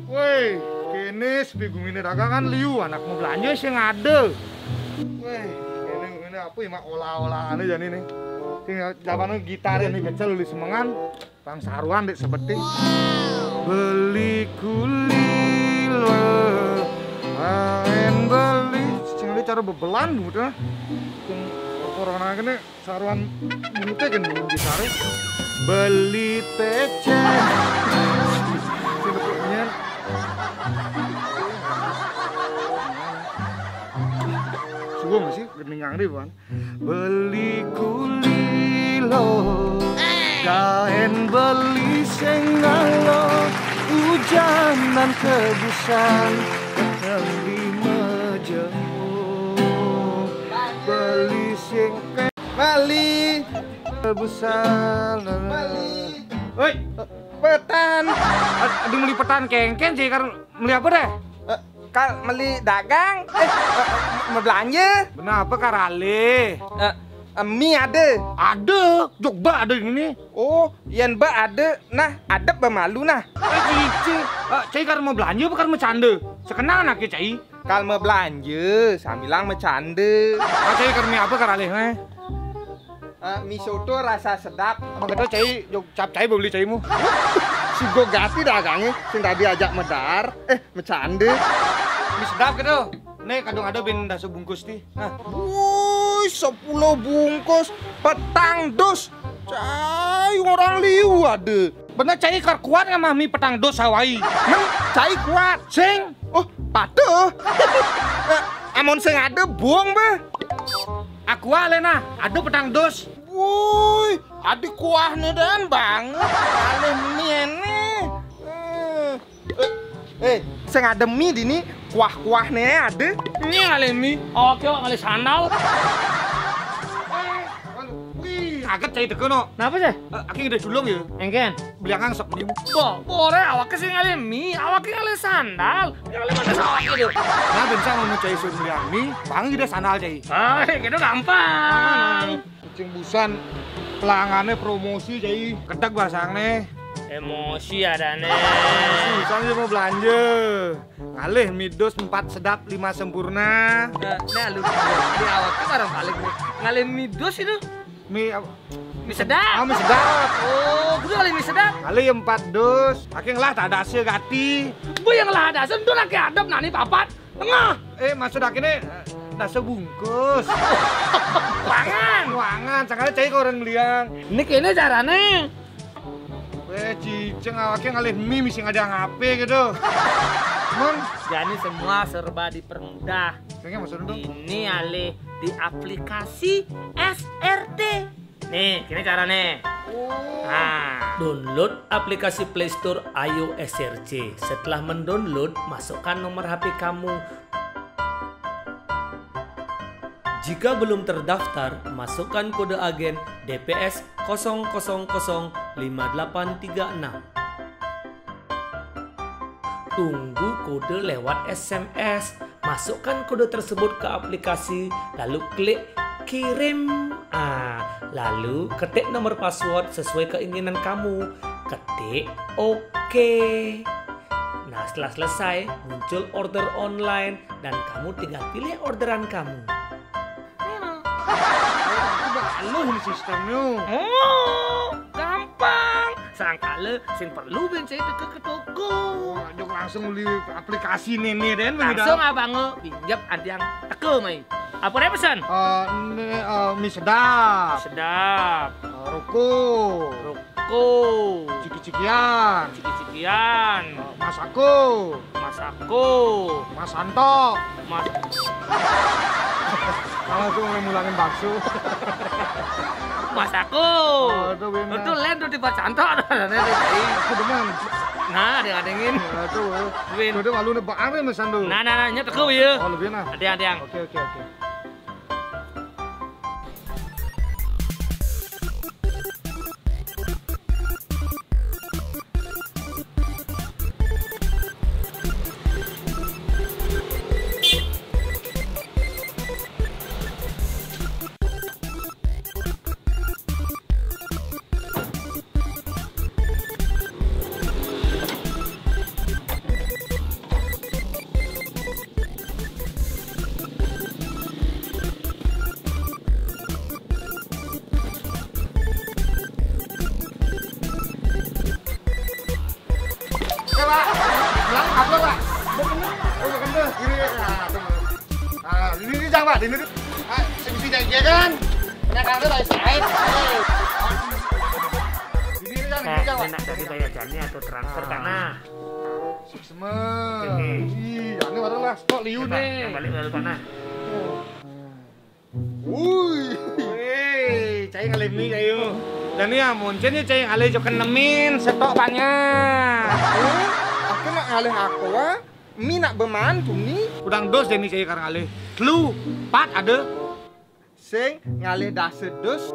Woi, kene spigumine dagangan liu anak mau belanja sih ngade. Woi, kene apa ya mak olah-olahan aja nih. Sing jamannya gitar nih kecil di semengan, bang saruan dek seperti. Beli kulilo, main beli, sing cara bebelan gitu. Sing corona kene saruan mulutnya kan gitar. Beli pecah. Sugo masih geningang deh Bang. Beli kulilo, kain beli sengalo, hujanan kebusan, beli majemuk, beli sengke, beli kebusan, beli. Woi, petan. Aduh beli petan kengken sih kan beli apa deh? Kal beli dagang, mau belanja. Kenapa karale? Mie ada. Ada, jogba ada ini. Oh, yang ba ada. Nah, ada pemalu nah. Cici, cai kan mau belanja bukan mau canda. Sekenal anaknya cai. Kal mau belanja, sambilang bercanda. Cai kan mie apa karale? Mie soto rasa sedap. Abang kata cai, jog cap cai beli caimu. Si gogati dagangnya, sing tadi ajak medar, bercanda. Mie sedap gitu. Nih kadang ada bin dah sebungkus nih. Wuih, 10 bungkus petang dos. Cai orang liu ada. Bener cai kar kuat nggak mah mie petang dos Hawaii. Neng cai kuat. Sing. Oh, patuh. Amon sing ada buang be. Aku Lena, ada petang dos. Wuih, ada kuahnya dan banget. Kali mie ini. Sing ada mie di ini, kuah-kuahnya ada. Ini ngalih mie. Oke, ngalih sandal. Wih, agak cai teko no. Kenapa sih? Aki udah julung ya. Engken. Beliangan sok menimu. Boleh awak sih ngalih mie, awak ngalih sandal. Ngalih mana sawak gitu. Nah, bensa mau cai sun beliang mie, bang udah sandal cai. Gitu gampang. Kucing busan pelangannya promosi cai. Kedak basangnya. Emosi ada nih. Misalnya mau belanja, ngalih mie dos 4 sedap 5 sempurna. Nah lu di awak tuh barang paling ngalih mie dos itu. Mie Mie sedap. mie sedap. Oh, kudu ngalih mie sedap. Ngalih 4 dos. Aking lah tak ada hasil gati. Bu yang lah ada sentuh lagi adab nani papat. Tengah. Maksud akhirnya dah sebungkus. Wangan. Sekali cai kau orang beliang. Ini kayaknya caranya. Cicing awaknya ngalih mie misi ada ngape gitu. Jadi semua serba dipermudah. Kayaknya maksudnya tuh. Ini alih di aplikasi SRT. Nih, gini caranya. Nah. Download aplikasi Play Store Ayo SRC. Setelah mendownload, masukkan nomor HP kamu. Jika belum terdaftar, masukkan kode agen DPS 0005836. Tunggu kode lewat SMS. Masukkan kode tersebut ke aplikasi, lalu klik kirim. Lalu ketik nomor password sesuai keinginan kamu. Ketik OK. Nah, setelah selesai, muncul order online dan kamu tinggal pilih orderan kamu. Anu ini sistemnya. Oh, gampang. Sangkala sing perlu bensin itu ke toko. Jok langsung beli aplikasi nih dan Langsung abang pinjam ada yang teko mai. Apa nih pesan? Mie sedap. Sedap. Roko. Ciki-cikian. Masako. Mas Santo. Langsung mulangin bakso. Masako. Itu lain tuh di Pak Santo ada Aku demen. Nah, ada ingin. Aduh. Udah malu nih bang Mas Santo. Nah, nyet teko ya. Oh, lebih nah. Ada yang. Oke. Pak. Belang apa, Pak? Oh, bukan deh. Ini tunggu. Ini jang, Pak. Ini. Sing jang kan. Nek kare ra sait. Ini jang, Pak. Enak dari bayar jani atau transfer kana. Semen. Ih, ane baru lah. Stok liu nih. Balik kana. Wih, cai ngalimi cayu. Dan ya muncul nih cai ngalih jo kenemin stok banyak. Aku nak ngalih aku mi nak bemantu ni. Udang dos deh nih cai karang ngalih. Lu, 4 ada. Sing ngalih dase dus.